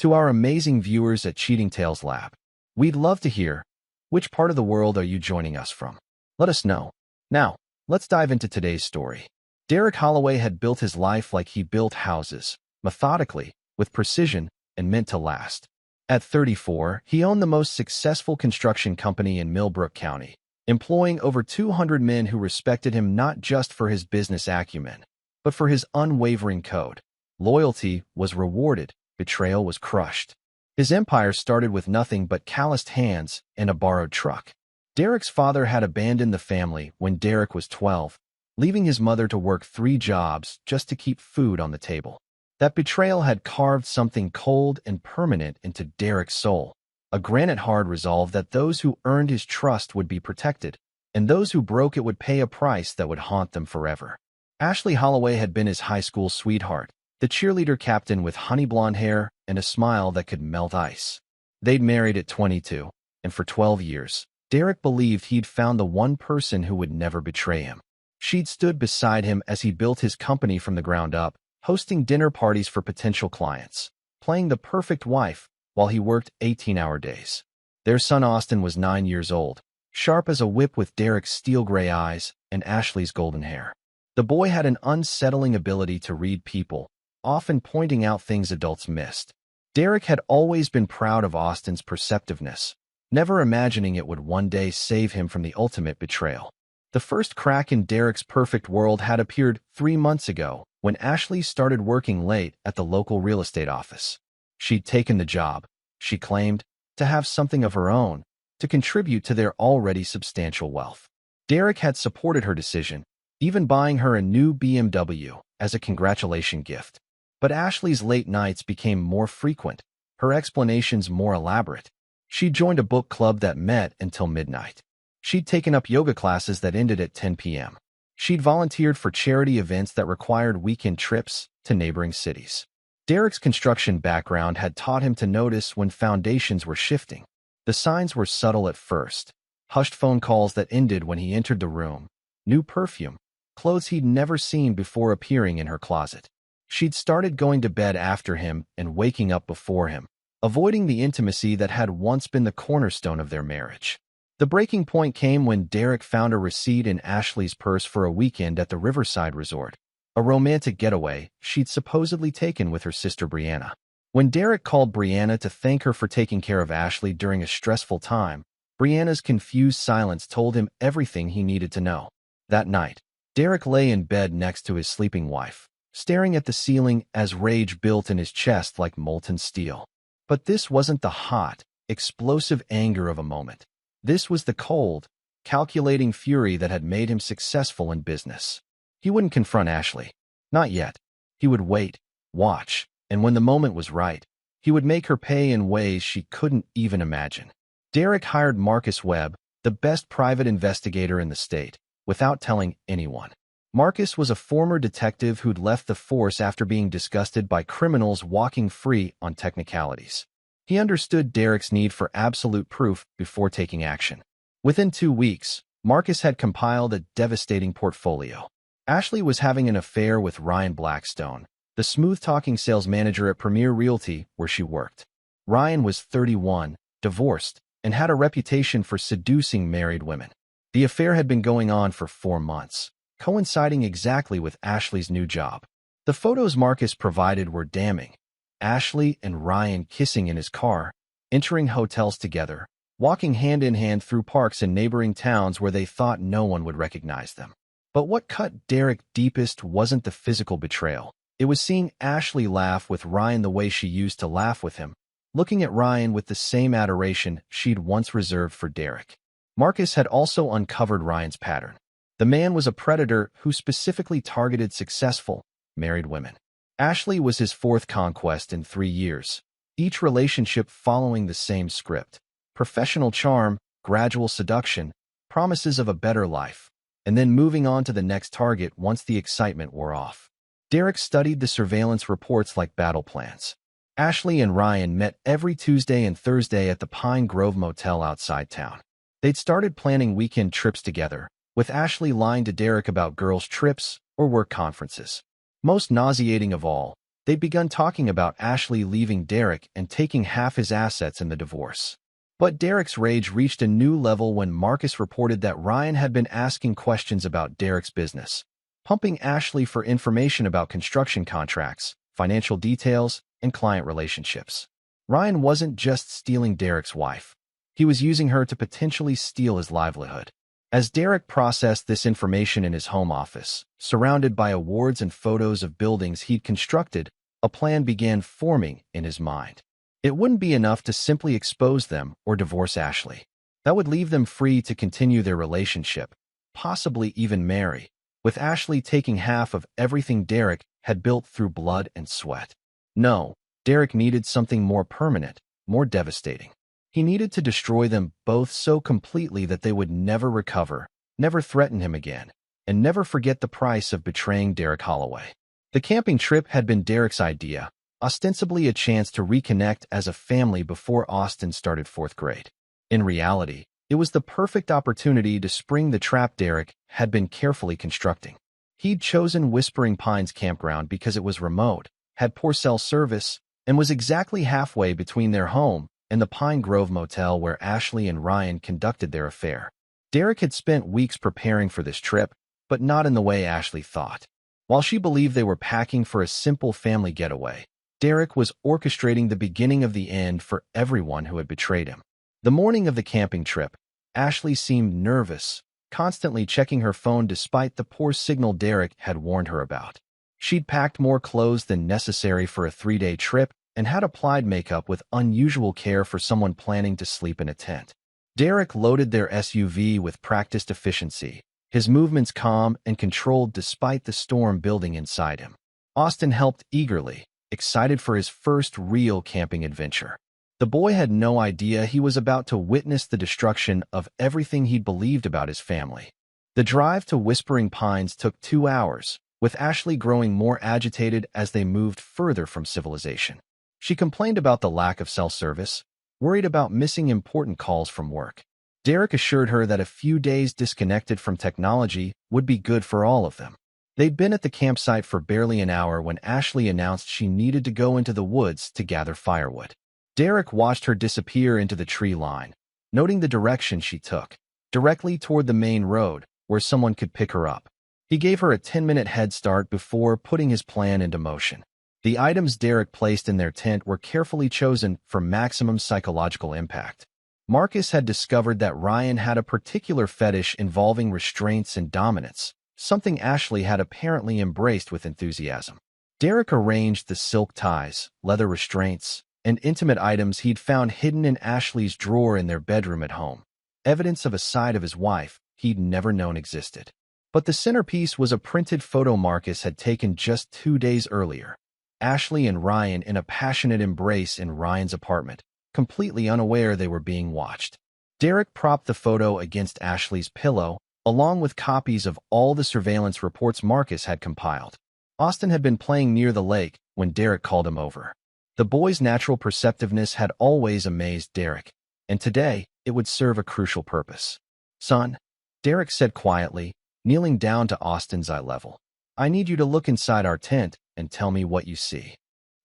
To our amazing viewers at Cheating Tales Lab, we'd love to hear, which part of the world are you joining us from? Let us know. Now, let's dive into today's story. Derek Holloway had built his life like he built houses, methodically, with precision, and meant to last. At 34, he owned the most successful construction company in Millbrook County, employing over 200 men who respected him not just for his business acumen, but for his unwavering code. Loyalty was rewarded, betrayal was crushed. His empire started with nothing but calloused hands and a borrowed truck. Derek's father had abandoned the family when Derek was 12, leaving his mother to work 3 jobs just to keep food on the table. That betrayal had carved something cold and permanent into Derek's soul, a granite-hard resolve that those who earned his trust would be protected, and those who broke it would pay a price that would haunt them forever. Ashley Holloway had been his high school sweetheart, the cheerleader captain with honey blonde hair and a smile that could melt ice. They'd married at 22, and for 12 years, Derek believed he'd found the one person who would never betray him. She'd stood beside him as he built his company from the ground up, hosting dinner parties for potential clients, playing the perfect wife while he worked 18-hour days. Their son Austin was 9 years old, sharp as a whip with Derek's steel gray eyes and Ashley's golden hair. The boy had an unsettling ability to read people, often pointing out things adults missed. Derek had always been proud of Austin's perceptiveness, never imagining it would one day save him from the ultimate betrayal. The first crack in Derek's perfect world had appeared 3 months ago when Ashley started working late at the local real estate office. She'd taken the job, she claimed, to have something of her own, to contribute to their already substantial wealth. Derek had supported her decision, even buying her a new BMW as a congratulation gift. But Ashley's late nights became more frequent, her explanations more elaborate. She'd joined a book club that met until midnight. She'd taken up yoga classes that ended at 10 p.m. She'd volunteered for charity events that required weekend trips to neighboring cities. Derek's construction background had taught him to notice when foundations were shifting. The signs were subtle at first. Hushed phone calls that ended when he entered the room. New perfume. Clothes he'd never seen before appearing in her closet. She'd started going to bed after him and waking up before him, avoiding the intimacy that had once been the cornerstone of their marriage. The breaking point came when Derek found a receipt in Ashley's purse for a weekend at the Riverside Resort, a romantic getaway she'd supposedly taken with her sister Brianna. When Derek called Brianna to thank her for taking care of Ashley during a stressful time, Brianna's confused silence told him everything he needed to know. That night, Derek lay in bed next to his sleeping wife, staring at the ceiling as rage built in his chest like molten steel. But this wasn't the hot, explosive anger of a moment. This was the cold, calculating fury that had made him successful in business. He wouldn't confront Ashley. Not yet. He would wait, watch, and when the moment was right, he would make her pay in ways she couldn't even imagine. Derek hired Marcus Webb, the best private investigator in the state, without telling anyone. Marcus was a former detective who'd left the force after being disgusted by criminals walking free on technicalities. He understood Derek's need for absolute proof before taking action. Within 2 weeks, Marcus had compiled a devastating portfolio. Ashley was having an affair with Ryan Blackstone, the smooth-talking sales manager at Premier Realty where she worked. Ryan was 31, divorced, and had a reputation for seducing married women. The affair had been going on for 4 months, coinciding exactly with Ashley's new job. The photos Marcus provided were damning. Ashley and Ryan kissing in his car, entering hotels together, walking hand in hand through parks in neighboring towns where they thought no one would recognize them. But what cut Derek deepest wasn't the physical betrayal. It was seeing Ashley laugh with Ryan the way she used to laugh with him, looking at Ryan with the same adoration she'd once reserved for Derek. Marcus had also uncovered Ryan's pattern. The man was a predator who specifically targeted successful, married women. Ashley was his 4th conquest in 3 years, each relationship following the same script: professional charm, gradual seduction, promises of a better life, and then moving on to the next target once the excitement wore off. Derek studied the surveillance reports like battle plans. Ashley and Ryan met every Tuesday and Thursday at the Pine Grove Motel outside town. They'd started planning weekend trips together, with Ashley lying to Derek about girls' trips or work conferences. Most nauseating of all, They'd begun talking about Ashley leaving Derek and taking half his assets in the divorce. But Derek's rage reached a new level when Marcus reported that Ryan had been asking questions about Derek's business, pumping Ashley for information about construction contracts, financial details, and client relationships. Ryan wasn't just stealing Derek's wife. He was using her to potentially steal his livelihood. As Derek processed this information in his home office, surrounded by awards and photos of buildings he'd constructed, a plan began forming in his mind. It wouldn't be enough to simply expose them or divorce Ashley. That would leave them free to continue their relationship, possibly even marry, with Ashley taking half of everything Derek had built through blood and sweat. No, Derek needed something more permanent, more devastating. He needed to destroy them both so completely that they would never recover, never threaten him again, and never forget the price of betraying Derek Holloway. The camping trip had been Derek's idea, ostensibly a chance to reconnect as a family before Austin started 4th grade. In reality, it was the perfect opportunity to spring the trap Derek had been carefully constructing. He'd chosen Whispering Pines Campground because it was remote, had poor cell service, and was exactly halfway between their home and the Pine Grove Motel where Ashley and Ryan conducted their affair. Derek had spent weeks preparing for this trip, but not in the way Ashley thought. While she believed they were packing for a simple family getaway, Derek was orchestrating the beginning of the end for everyone who had betrayed him. The morning of the camping trip, Ashley seemed nervous, constantly checking her phone despite the poor signal Derek had warned her about. She'd packed more clothes than necessary for a 3-day trip and had applied makeup with unusual care for someone planning to sleep in a tent. Derek loaded their SUV with practiced efficiency, his movements calm and controlled despite the storm building inside him. Austin helped eagerly, excited for his first real camping adventure. The boy had no idea he was about to witness the destruction of everything he'd believed about his family. The drive to Whispering Pines took 2 hours, with Ashley growing more agitated as they moved further from civilization. She complained about the lack of cell service, worried about missing important calls from work. Derek assured her that a few days disconnected from technology would be good for all of them. They'd been at the campsite for barely an hour when Ashley announced she needed to go into the woods to gather firewood. Derek watched her disappear into the tree line, noting the direction she took, directly toward the main road, where someone could pick her up. He gave her a 10-minute head start before putting his plan into motion. The items Derek placed in their tent were carefully chosen for maximum psychological impact. Marcus had discovered that Ryan had a particular fetish involving restraints and dominance, something Ashley had apparently embraced with enthusiasm. Derek arranged the silk ties, leather restraints, and intimate items he'd found hidden in Ashley's drawer in their bedroom at home, evidence of a side of his wife he'd never known existed. But the centerpiece was a printed photo Marcus had taken just 2 days earlier. Ashley and Ryan in a passionate embrace in Ryan's apartment, completely unaware they were being watched. Derek propped the photo against Ashley's pillow, along with copies of all the surveillance reports Marcus had compiled. Austin had been playing near the lake when Derek called him over. The boy's natural perceptiveness had always amazed Derek, and today it would serve a crucial purpose. "Son," Derek said quietly, kneeling down to Austin's eye level, "I need you to look inside our tent and tell me what you see."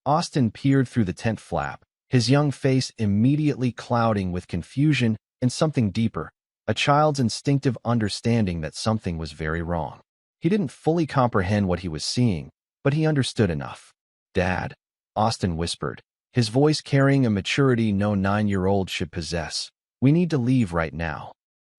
Austin peered through the tent flap, his young face immediately clouding with confusion and something deeper, a child's instinctive understanding that something was very wrong. He didn't fully comprehend what he was seeing, but he understood enough. "Dad," Austin whispered, his voice carrying a maturity no 9-year-old should possess, "we need to leave right now."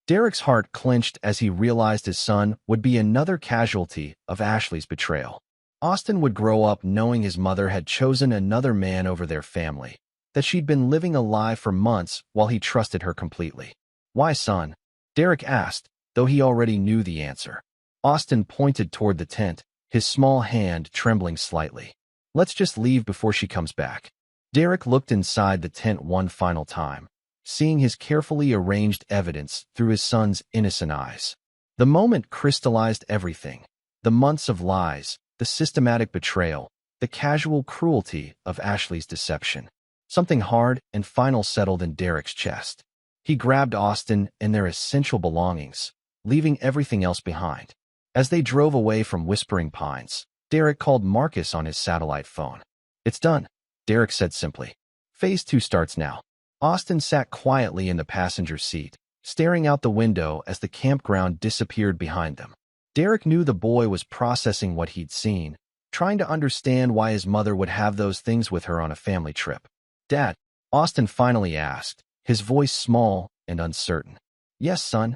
Derek's heart clenched as he realized his son would be another casualty of Ashley's betrayal. Austin would grow up knowing his mother had chosen another man over their family, that she'd been living a lie for months while he trusted her completely. "Why, son?" Derek asked, though he already knew the answer. Austin pointed toward the tent, his small hand trembling slightly. "Let's just leave before she comes back." Derek looked inside the tent one final time, seeing his carefully arranged evidence through his son's innocent eyes. The moment crystallized everything: the months of lies, the systematic betrayal, the casual cruelty of Ashley's deception. Something hard and final settled in Derek's chest. He grabbed Austin and their essential belongings, leaving everything else behind. As they drove away from Whispering Pines, Derek called Marcus on his satellite phone. It's done, Derek said simply. Phase 2 starts now. Austin sat quietly in the passenger seat, staring out the window as the campground disappeared behind them. Derek knew the boy was processing what he'd seen, trying to understand why his mother would have those things with her on a family trip. Dad, Austin finally asked, his voice small and uncertain. Yes, son.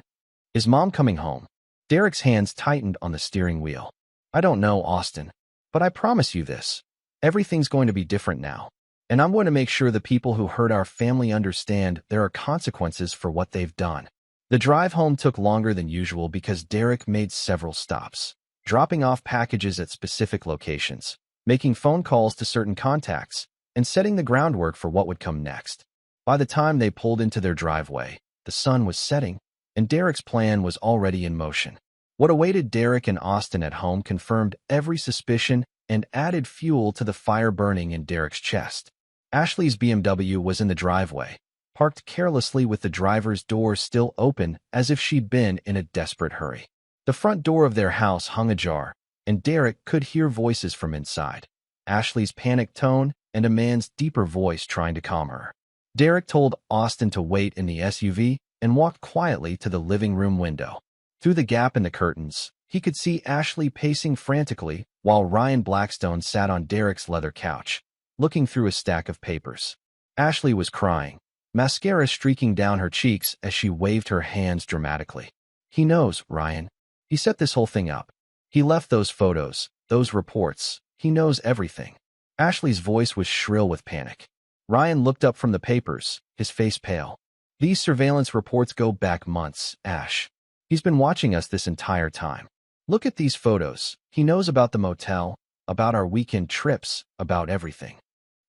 Is Mom coming home? Derek's hands tightened on the steering wheel. I don't know, Austin, but I promise you this. Everything's going to be different now. And I'm going to make sure the people who hurt our family understand there are consequences for what they've done. The drive home took longer than usual because Derek made several stops, dropping off packages at specific locations, making phone calls to certain contacts, and setting the groundwork for what would come next. By the time they pulled into their driveway, the sun was setting, and Derek's plan was already in motion. What awaited Derek and Austin at home confirmed every suspicion and added fuel to the fire burning in Derek's chest. Ashley's BMW was in the driveway, parked carelessly with the driver's door still open as if she'd been in a desperate hurry. The front door of their house hung ajar, and Derek could hear voices from inside. Ashley's panicked tone and a man's deeper voice trying to calm her. Derek told Austin to wait in the SUV and walked quietly to the living room window. Through the gap in the curtains, he could see Ashley pacing frantically while Ryan Blackstone sat on Derek's leather couch, looking through a stack of papers. Ashley was crying, mascara streaking down her cheeks as she waved her hands dramatically. He knows, Ryan. He set this whole thing up. He left those photos, those reports. He knows everything. Ashley's voice was shrill with panic. Ryan looked up from the papers, his face pale. These surveillance reports go back months, Ash. He's been watching us this entire time. Look at these photos. He knows about the motel, about our weekend trips, about everything.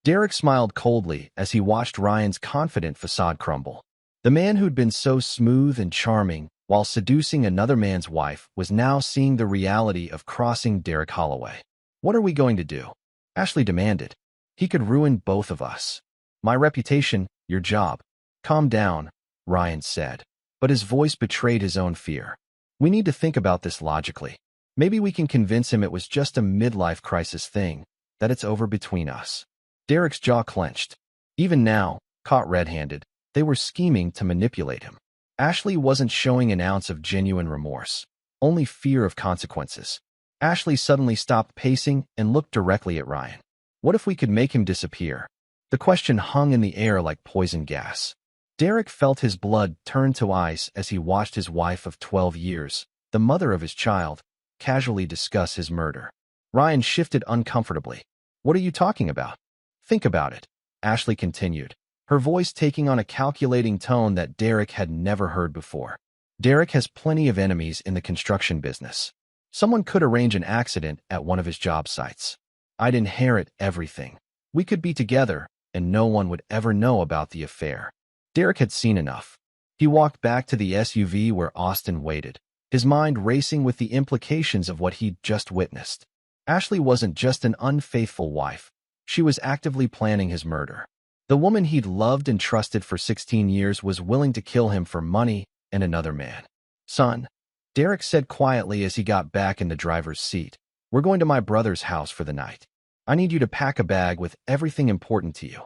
Derek smiled coldly as he watched Ryan's confident facade crumble. The man who'd been so smooth and charming while seducing another man's wife was now seeing the reality of crossing Derek Holloway. What are we going to do? Ashley demanded. He could ruin both of us. My reputation, your job. Calm down, Ryan said, but his voice betrayed his own fear. We need to think about this logically. Maybe we can convince him it was just a midlife crisis thing, that it's over between us. Derek's jaw clenched. Even now, caught red-handed, they were scheming to manipulate him. Ashley wasn't showing an ounce of genuine remorse, only fear of consequences. Ashley suddenly stopped pacing and looked directly at Ryan. What if we could make him disappear? The question hung in the air like poison gas. Derek felt his blood turn to ice as he watched his wife of 12 years, the mother of his child, casually discuss his murder. Ryan shifted uncomfortably. What are you talking about? Think about it, Ashley continued, her voice taking on a calculating tone that Derek had never heard before. Derek has plenty of enemies in the construction business. Someone could arrange an accident at one of his job sites. I'd inherit everything. We could be together, and no one would ever know about the affair. Derek had seen enough. He walked back to the SUV where Austin waited, his mind racing with the implications of what he'd just witnessed. Ashley wasn't just an unfaithful wife. She was actively planning his murder. The woman he'd loved and trusted for 16 years was willing to kill him for money and another man. Son, Derek said quietly as he got back in the driver's seat, we're going to my brother's house for the night. I need you to pack a bag with everything important to you.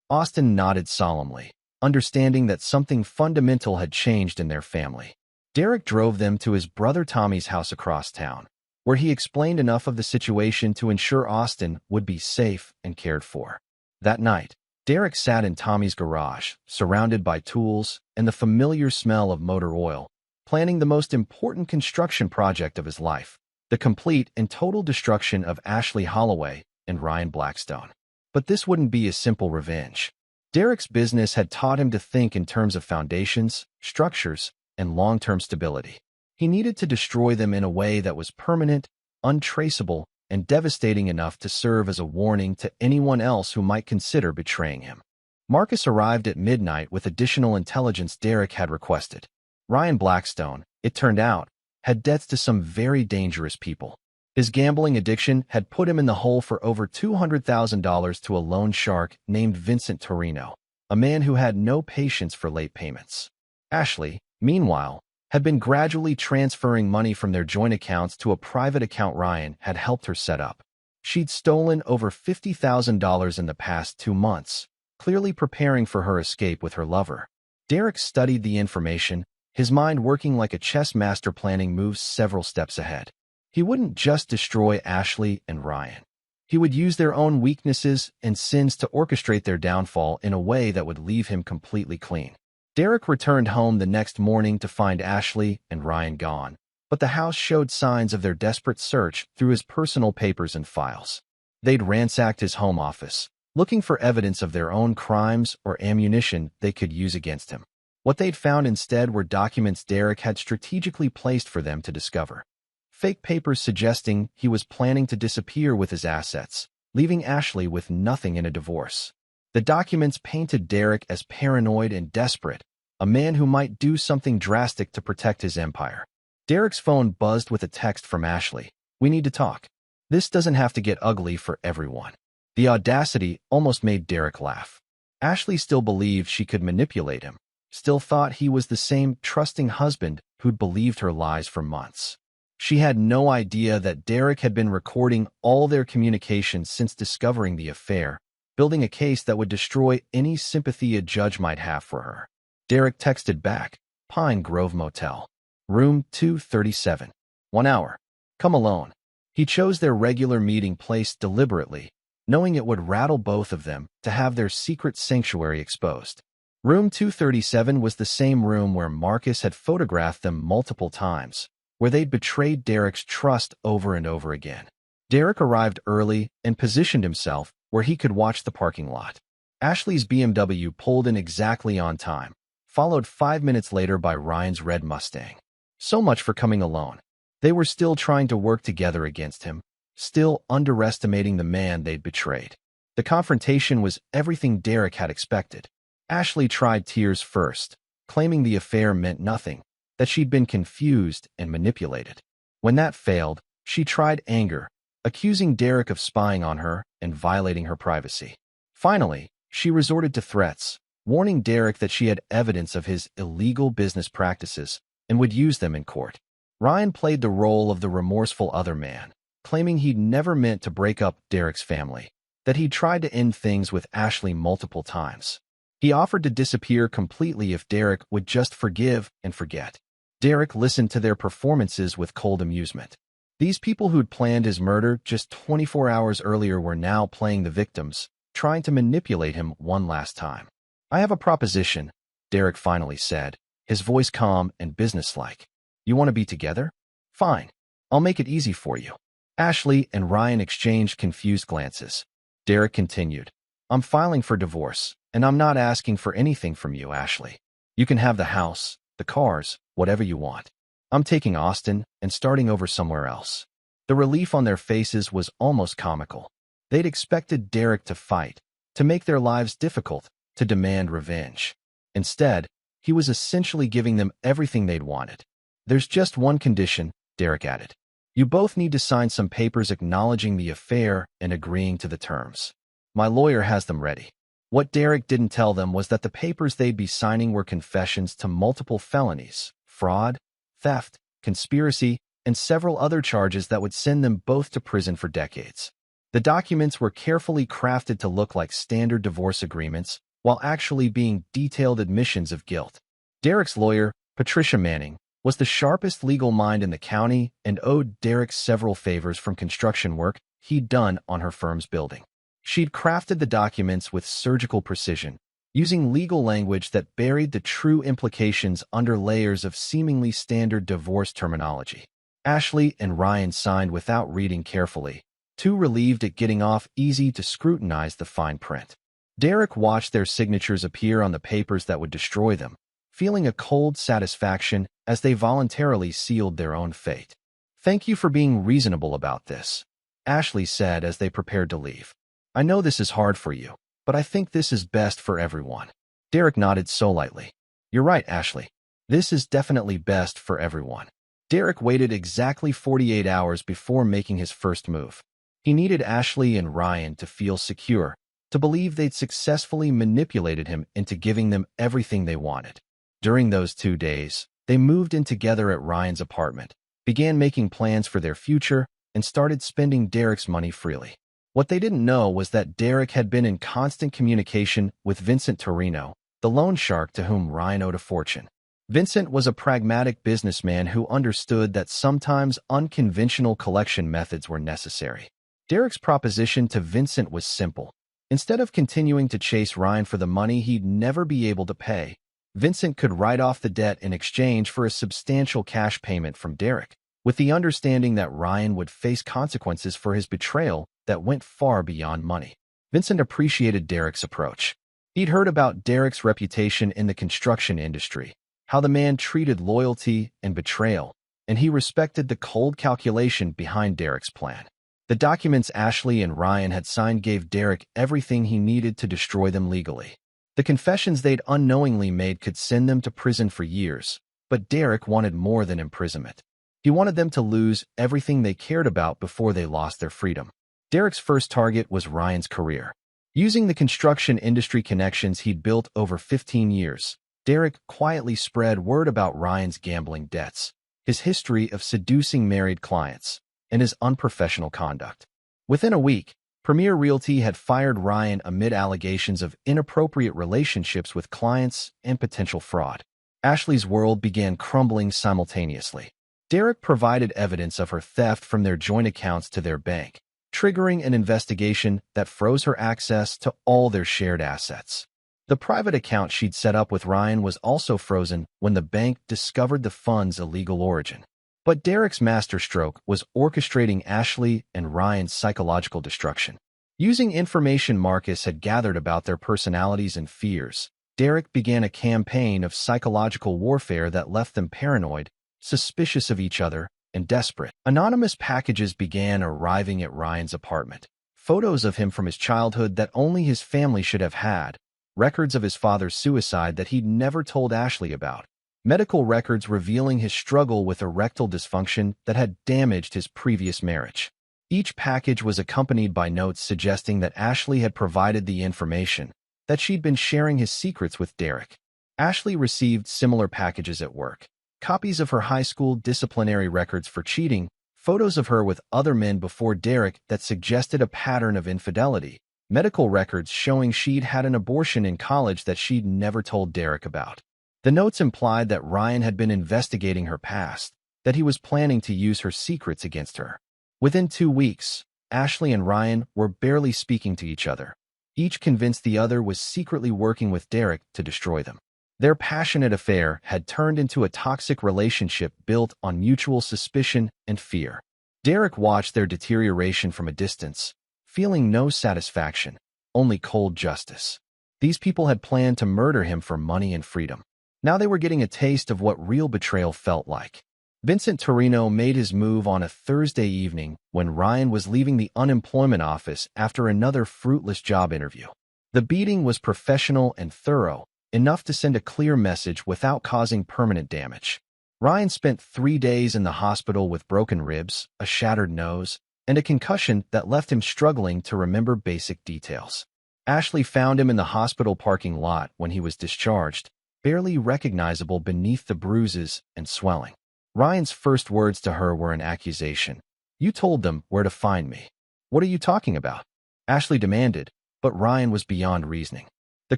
Austin nodded solemnly, understanding that something fundamental had changed in their family. Derek drove them to his brother Tommy's house across town, where he explained enough of the situation to ensure Austin would be safe and cared for. That night, Derek sat in Tommy's garage, surrounded by tools and the familiar smell of motor oil, planning the most important construction project of his life, the complete and total destruction of Ashley Holloway and Ryan Blackstone. But this wouldn't be a simple revenge. Derek's business had taught him to think in terms of foundations, structures, and long-term stability. He needed to destroy them in a way that was permanent, untraceable, and devastating enough to serve as a warning to anyone else who might consider betraying him. Marcus arrived at midnight with additional intelligence Derek had requested. Ryan Blackstone, it turned out, had debts to some very dangerous people. His gambling addiction had put him in the hole for over $200,000 to a loan shark named Vincent Torino, a man who had no patience for late payments. Ashley, meanwhile, had been gradually transferring money from their joint accounts to a private account Ryan had helped her set up. She'd stolen over $50,000 in the past 2 months, clearly preparing for her escape with her lover. Derek studied the information, his mind working like a chess master planning moves several steps ahead. He wouldn't just destroy Ashley and Ryan. He would use their own weaknesses and sins to orchestrate their downfall in a way that would leave him completely clean. Derek returned home the next morning to find Ashley and Ryan gone, but the house showed signs of their desperate search through his personal papers and files. They'd ransacked his home office, looking for evidence of their own crimes or ammunition they could use against him. What they'd found instead were documents Derek had strategically placed for them to discover. Fake papers suggesting he was planning to disappear with his assets, leaving Ashley with nothing in a divorce. The documents painted Derek as paranoid and desperate, a man who might do something drastic to protect his empire. Derek's phone buzzed with a text from Ashley. "We need to talk. This doesn't have to get ugly for everyone." The audacity almost made Derek laugh. Ashley still believed she could manipulate him, still thought he was the same trusting husband who'd believed her lies for months. She had no idea that Derek had been recording all their communications since discovering the affair, building a case that would destroy any sympathy a judge might have for her. Derek texted back, "Pine Grove Motel. Room 237. 1 hour. Come alone." He chose their regular meeting place deliberately, knowing it would rattle both of them to have their secret sanctuary exposed. Room 237 was the same room where Marcus had photographed them multiple times, where they'd betrayed Derek's trust over and over again. Derek arrived early and positioned himself where he could watch the parking lot. Ashley's BMW pulled in exactly on time, followed 5 minutes later by Ryan's red Mustang. So much for coming alone. They were still trying to work together against him, still underestimating the man they'd betrayed. The confrontation was everything Derek had expected. Ashley tried tears first, claiming the affair meant nothing, that she'd been confused and manipulated. When that failed, she tried anger, accusing Derek of spying on her and violating her privacy. Finally, she resorted to threats, warning Derek that she had evidence of his illegal business practices and would use them in court. Ryan played the role of the remorseful other man, claiming he'd never meant to break up Derek's family, that he'd tried to end things with Ashley multiple times. He offered to disappear completely if Derek would just forgive and forget. Derek listened to their performances with cold amusement. These people who'd planned his murder just 24 hours earlier were now playing the victims, trying to manipulate him one last time. "I have a proposition," Derek finally said, his voice calm and businesslike. "You want to be together? Fine. I'll make it easy for you." Ashley and Ryan exchanged confused glances. Derek continued, "I'm filing for divorce, and I'm not asking for anything from you, Ashley. You can have the house, the cars, whatever you want. I'm taking Austin and starting over somewhere else." The relief on their faces was almost comical. They'd expected Derek to fight, to make their lives difficult, to demand revenge. Instead, he was essentially giving them everything they'd wanted. "There's just one condition," Derek added. "You both need to sign some papers acknowledging the affair and agreeing to the terms. My lawyer has them ready." What Derek didn't tell them was that the papers they'd be signing were confessions to multiple felonies, fraud, theft, conspiracy, and several other charges that would send them both to prison for decades. The documents were carefully crafted to look like standard divorce agreements, while actually being detailed admissions of guilt. Derek's lawyer, Patricia Manning, was the sharpest legal mind in the county and owed Derek several favors from construction work he'd done on her firm's building. She'd crafted the documents with surgical precision, using legal language that buried the true implications under layers of seemingly standard divorce terminology. Ashley and Ryan signed without reading carefully, too relieved at getting off easy to scrutinize the fine print. Derek watched their signatures appear on the papers that would destroy them, feeling a cold satisfaction as they voluntarily sealed their own fate. "Thank you for being reasonable about this," Ashley said as they prepared to leave. "I know this is hard for you, but I think this is best for everyone." Derek nodded so lightly. "You're right, Ashley. This is definitely best for everyone." Derek waited exactly 48 hours before making his first move. He needed Ashley and Ryan to feel secure, to believe they'd successfully manipulated him into giving them everything they wanted. During those 2 days, they moved in together at Ryan's apartment, began making plans for their future, and started spending Derek's money freely. What they didn't know was that Derek had been in constant communication with Vincent Torino, the loan shark to whom Ryan owed a fortune. Vincent was a pragmatic businessman who understood that sometimes unconventional collection methods were necessary. Derek's proposition to Vincent was simple. Instead of continuing to chase Ryan for the money he'd never be able to pay, Vincent could write off the debt in exchange for a substantial cash payment from Derek, with the understanding that Ryan would face consequences for his betrayal that went far beyond money. Vincent appreciated Derek's approach. He'd heard about Derek's reputation in the construction industry, how the man treated loyalty and betrayal, and he respected the cold calculation behind Derek's plan. The documents Ashley and Ryan had signed gave Derek everything he needed to destroy them legally. The confessions they'd unknowingly made could send them to prison for years, but Derek wanted more than imprisonment. He wanted them to lose everything they cared about before they lost their freedom. Derek's first target was Ryan's career. Using the construction industry connections he'd built over 15 years, Derek quietly spread word about Ryan's gambling debts, his history of seducing married clients, and his unprofessional conduct. Within a week, Premier Realty had fired Ryan amid allegations of inappropriate relationships with clients and potential fraud. Ashley's world began crumbling simultaneously. Derek provided evidence of her theft from their joint accounts to their bank, triggering an investigation that froze her access to all their shared assets. The private account she'd set up with Ryan was also frozen when the bank discovered the fund's illegal origin. But Derek's masterstroke was orchestrating Ashley and Ryan's psychological destruction. Using information Marcus had gathered about their personalities and fears, Derek began a campaign of psychological warfare that left them paranoid, suspicious of each other, and desperate. Anonymous packages began arriving at Ryan's apartment. Photos of him from his childhood that only his family should have had, records of his father's suicide that he'd never told Ashley about, medical records revealing his struggle with erectile dysfunction that had damaged his previous marriage. Each package was accompanied by notes suggesting that Ashley had provided the information, that she'd been sharing his secrets with Derek. Ashley received similar packages at work. Copies of her high school disciplinary records for cheating, photos of her with other men before Derek that suggested a pattern of infidelity, medical records showing she'd had an abortion in college that she'd never told Derek about. The notes implied that Ryan had been investigating her past, that he was planning to use her secrets against her. Within 2 weeks, Ashley and Ryan were barely speaking to each other, each convinced the other was secretly working with Derek to destroy them. Their passionate affair had turned into a toxic relationship built on mutual suspicion and fear. Derek watched their deterioration from a distance, feeling no satisfaction, only cold justice. These people had planned to murder him for money and freedom. Now they were getting a taste of what real betrayal felt like. Vincent Torino made his move on a Thursday evening when Ryan was leaving the unemployment office after another fruitless job interview. The beating was professional and thorough, enough to send a clear message without causing permanent damage. Ryan spent 3 days in the hospital with broken ribs, a shattered nose, and a concussion that left him struggling to remember basic details. Ashley found him in the hospital parking lot when he was discharged, barely recognizable beneath the bruises and swelling. Ryan's first words to her were an accusation. "You told them where to find me. What are you talking about?" Ashley demanded, but Ryan was beyond reasoning. The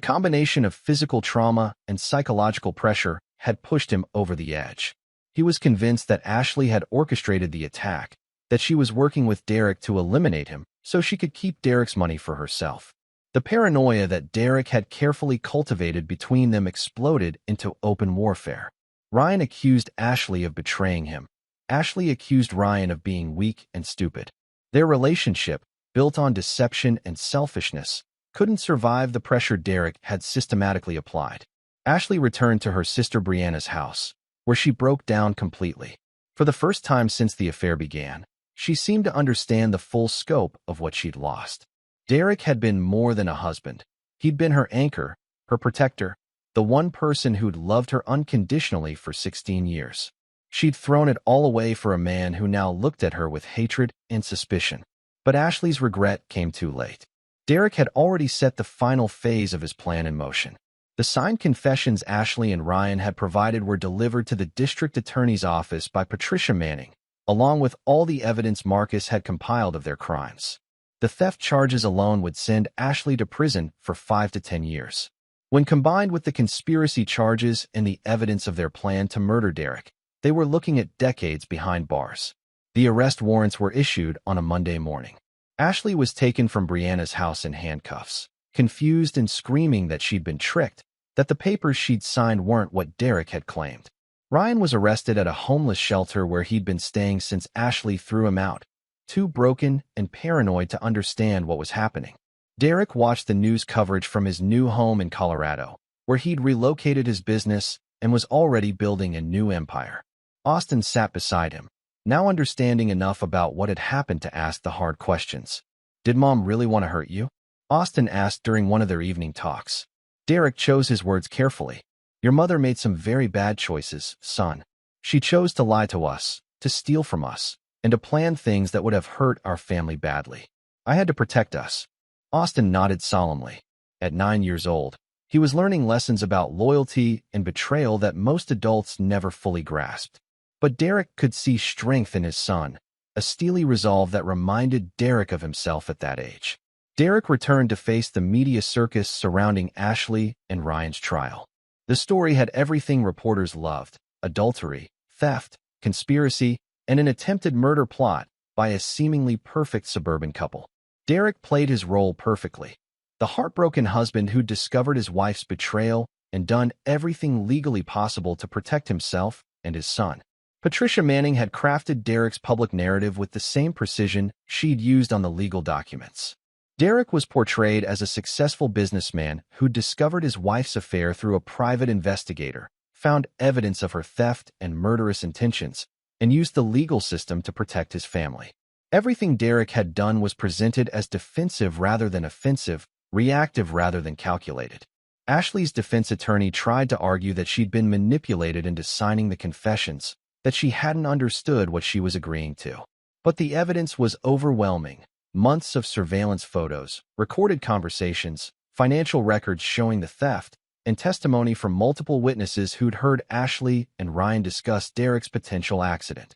combination of physical trauma and psychological pressure had pushed him over the edge. He was convinced that Ashley had orchestrated the attack, that she was working with Derek to eliminate him so she could keep Derek's money for herself. The paranoia that Derek had carefully cultivated between them exploded into open warfare. Ryan accused Ashley of betraying him. Ashley accused Ryan of being weak and stupid. Their relationship, built on deception and selfishness, couldn't survive the pressure Derek had systematically applied. Ashley returned to her sister Brianna's house, where she broke down completely. For the first time since the affair began, she seemed to understand the full scope of what she'd lost. Derek had been more than a husband. He'd been her anchor, her protector, the one person who'd loved her unconditionally for 16 years. She'd thrown it all away for a man who now looked at her with hatred and suspicion. But Ashley's regret came too late. Derek had already set the final phase of his plan in motion. The signed confessions Ashley and Ryan had provided were delivered to the district attorney's office by Patricia Manning, along with all the evidence Marcus had compiled of their crimes. The theft charges alone would send Ashley to prison for 5 to 10 years. When combined with the conspiracy charges and the evidence of their plan to murder Derek, they were looking at decades behind bars. The arrest warrants were issued on a Monday morning. Ashley was taken from Brianna's house in handcuffs, confused and screaming that she'd been tricked, that the papers she'd signed weren't what Derek had claimed. Ryan was arrested at a homeless shelter where he'd been staying since Ashley threw him out, too broken and paranoid to understand what was happening. Derek watched the news coverage from his new home in Colorado, where he'd relocated his business and was already building a new empire. Austin sat beside him, now understanding enough about what had happened to ask the hard questions. "Did Mom really want to hurt you?" Austin asked during one of their evening talks. Derek chose his words carefully. "Your mother made some very bad choices, son. She chose to lie to us, to steal from us, and to plan things that would have hurt our family badly. I had to protect us." Austin nodded solemnly. At 9 years old, he was learning lessons about loyalty and betrayal that most adults never fully grasped. But Derek could see strength in his son, a steely resolve that reminded Derek of himself at that age. Derek returned to face the media circus surrounding Ashley and Ryan's trial. The story had everything reporters loved: adultery, theft, conspiracy, and an attempted murder plot by a seemingly perfect suburban couple. Derek played his role perfectly. The heartbroken husband who discovered his wife's betrayal and done everything legally possible to protect himself and his son. Patricia Manning had crafted Derek's public narrative with the same precision she'd used on the legal documents. Derek was portrayed as a successful businessman who discovered his wife's affair through a private investigator, found evidence of her theft and murderous intentions, and used the legal system to protect his family. Everything Derek had done was presented as defensive rather than offensive, reactive rather than calculated. Ashley's defense attorney tried to argue that she'd been manipulated into signing the confessions, that she hadn't understood what she was agreeing to. But the evidence was overwhelming. Months of surveillance photos, recorded conversations, financial records showing the theft, and testimony from multiple witnesses who'd heard Ashley and Ryan discuss Derek's potential accident.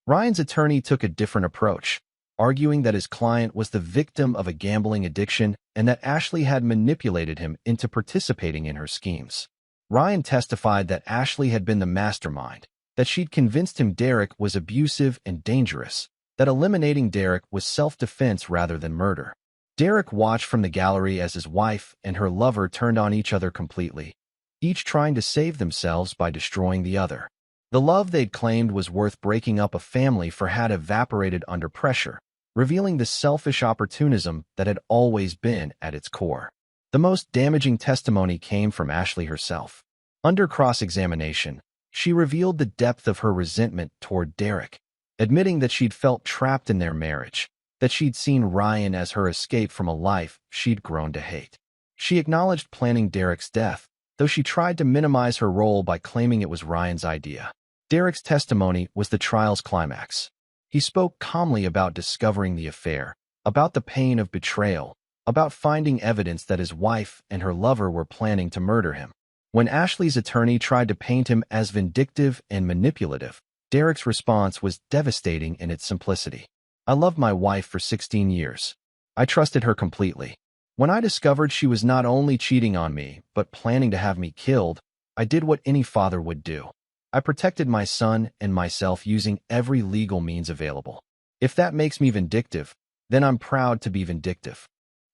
Ryan's attorney took a different approach, arguing that his client was the victim of a gambling addiction and that Ashley had manipulated him into participating in her schemes. Ryan testified that Ashley had been the mastermind, that she'd convinced him Derek was abusive and dangerous, that eliminating Derek was self-defense rather than murder. Derek watched from the gallery as his wife and her lover turned on each other completely, each trying to save themselves by destroying the other. The love they'd claimed was worth breaking up a family for had evaporated under pressure, revealing the selfish opportunism that had always been at its core. The most damaging testimony came from Ashley herself. Under cross-examination, she revealed the depth of her resentment toward Derek, admitting that she'd felt trapped in their marriage, that she'd seen Ryan as her escape from a life she'd grown to hate. She acknowledged planning Derek's death, though she tried to minimize her role by claiming it was Ryan's idea. Derek's testimony was the trial's climax. He spoke calmly about discovering the affair, about the pain of betrayal, about finding evidence that his wife and her lover were planning to murder him. When Ashley's attorney tried to paint him as vindictive and manipulative, Derek's response was devastating in its simplicity. "I loved my wife for 16 years. I trusted her completely. When I discovered she was not only cheating on me, but planning to have me killed, I did what any father would do. I protected my son and myself using every legal means available. If that makes me vindictive, then I'm proud to be vindictive."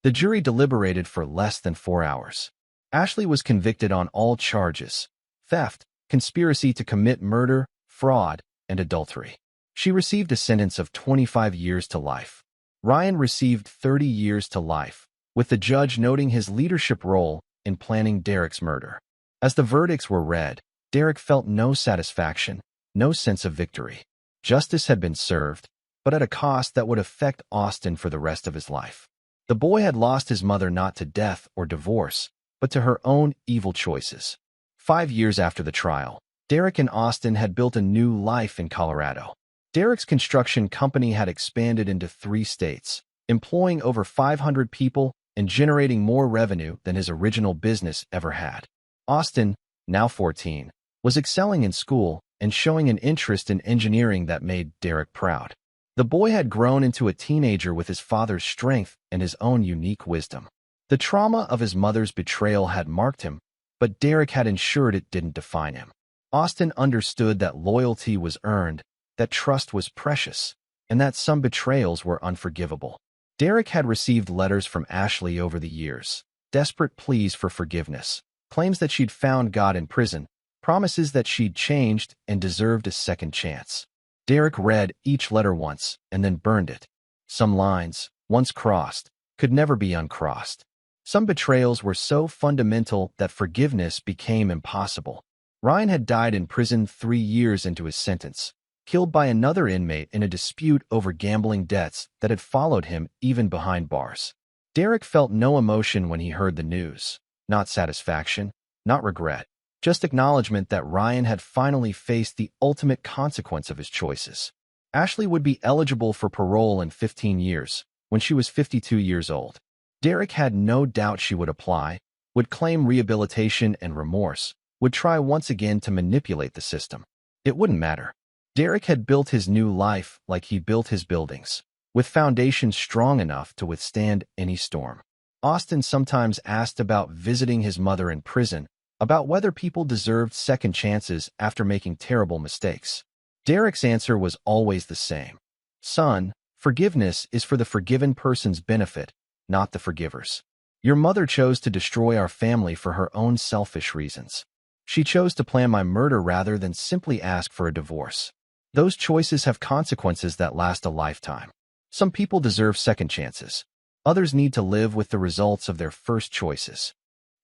The jury deliberated for less than 4 hours. Ashley was convicted on all charges: theft, conspiracy to commit murder, fraud, and adultery. She received a sentence of 25 years to life. Ryan received 30 years to life, with the judge noting his leadership role in planning Derek's murder. As the verdicts were read, Derek felt no satisfaction, no sense of victory. Justice had been served, but at a cost that would affect Austin for the rest of his life. The boy had lost his mother not to death or divorce, but to her own evil choices. 5 years after the trial, Derek and Austin had built a new life in Colorado. Derek's construction company had expanded into 3 states, employing over 500 people and generating more revenue than his original business ever had. Austin, now 14, was excelling in school and showing an interest in engineering that made Derek proud. The boy had grown into a teenager with his father's strength and his own unique wisdom. The trauma of his mother's betrayal had marked him, but Derek had ensured it didn't define him. Austin understood that loyalty was earned, that trust was precious, and that some betrayals were unforgivable. Derek had received letters from Ashley over the years, desperate pleas for forgiveness, claims that she'd found God in prison, promises that she'd changed and deserved a second chance. Derek read each letter once and then burned it. Some lines, once crossed, could never be uncrossed. Some betrayals were so fundamental that forgiveness became impossible. Ryan had died in prison 3 years into his sentence, killed by another inmate in a dispute over gambling debts that had followed him even behind bars. Derek felt no emotion when he heard the news. Not satisfaction, not regret, just acknowledgement that Ryan had finally faced the ultimate consequence of his choices. Ashley would be eligible for parole in 15 years, when she was 52 years old. Derek had no doubt she would apply, would claim rehabilitation and remorse, would try once again to manipulate the system. It wouldn't matter. Derek had built his new life like he built his buildings, with foundations strong enough to withstand any storm. Austin sometimes asked about visiting his mother in prison, about whether people deserved second chances after making terrible mistakes. Derek's answer was always the same. Son, forgiveness is for the forgiven person's benefit, not the forgiver's. Your mother chose to destroy our family for her own selfish reasons. She chose to plan my murder rather than simply ask for a divorce. Those choices have consequences that last a lifetime. Some people deserve second chances. Others need to live with the results of their first choices.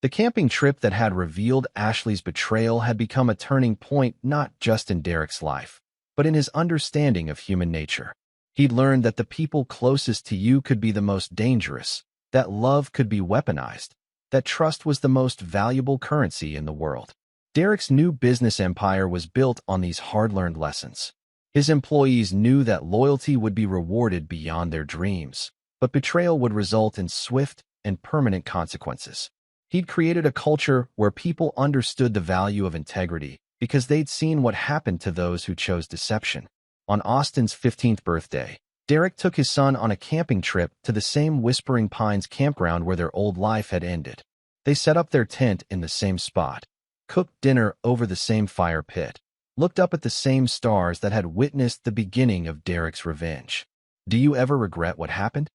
The camping trip that had revealed Ashley's betrayal had become a turning point not just in Derek's life, but in his understanding of human nature. He'd learned that the people closest to you could be the most dangerous, that love could be weaponized, that trust was the most valuable currency in the world. Derek's new business empire was built on these hard-learned lessons. His employees knew that loyalty would be rewarded beyond their dreams, but betrayal would result in swift and permanent consequences. He'd created a culture where people understood the value of integrity because they'd seen what happened to those who chose deception. On Austin's 15th birthday, Derek took his son on a camping trip to the same Whispering Pines campground where their old life had ended. They set up their tent in the same spot, cooked dinner over the same fire pit, looked up at the same stars that had witnessed the beginning of Derek's revenge. "Do you ever regret what happened?"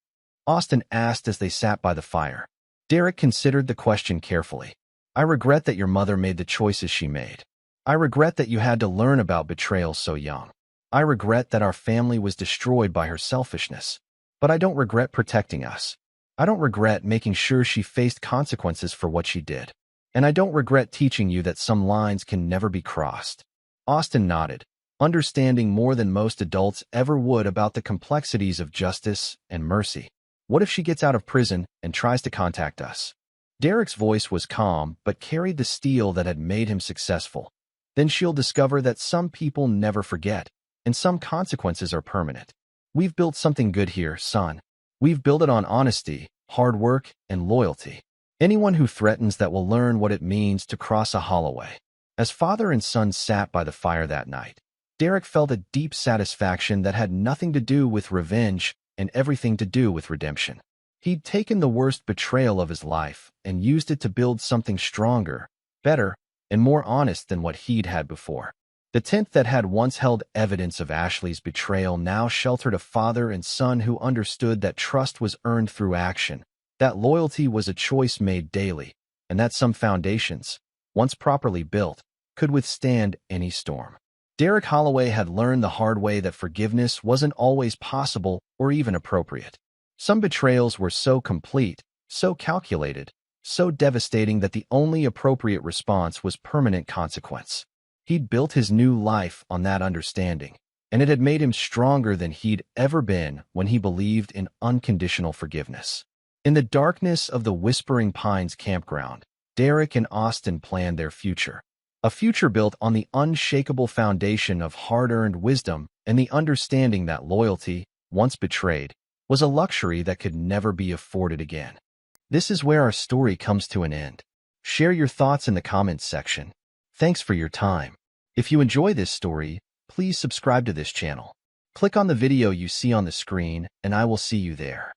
Austin asked as they sat by the fire. Derek considered the question carefully. "I regret that your mother made the choices she made. I regret that you had to learn about betrayal so young. I regret that our family was destroyed by her selfishness. But I don't regret protecting us. I don't regret making sure she faced consequences for what she did. And I don't regret teaching you that some lines can never be crossed." Austin nodded, understanding more than most adults ever would about the complexities of justice and mercy. "What if she gets out of prison and tries to contact us?" Derek's voice was calm but carried the steel that had made him successful. "Then she'll discover that some people never forget, and some consequences are permanent. We've built something good here, son. We've built it on honesty, hard work, and loyalty. Anyone who threatens that will learn what it means to cross a Holloway." As father and son sat by the fire that night, Derek felt a deep satisfaction that had nothing to do with revenge and everything to do with redemption. He'd taken the worst betrayal of his life and used it to build something stronger, better, and more honest than what he'd had before. The tent that had once held evidence of Ashley's betrayal now sheltered a father and son who understood that trust was earned through action, that loyalty was a choice made daily, and that some foundations, once properly built, could withstand any storm. Derek Holloway had learned the hard way that forgiveness wasn't always possible or even appropriate. Some betrayals were so complete, so calculated, so devastating that the only appropriate response was permanent consequence. He'd built his new life on that understanding, and it had made him stronger than he'd ever been when he believed in unconditional forgiveness. In the darkness of the Whispering Pines campground, Derek and Austin planned their future. A future built on the unshakable foundation of hard-earned wisdom and the understanding that loyalty, once betrayed, was a luxury that could never be afforded again. This is where our story comes to an end. Share your thoughts in the comments section. Thanks for your time. If you enjoy this story, please subscribe to this channel. Click on the video you see on the screen, and I will see you there.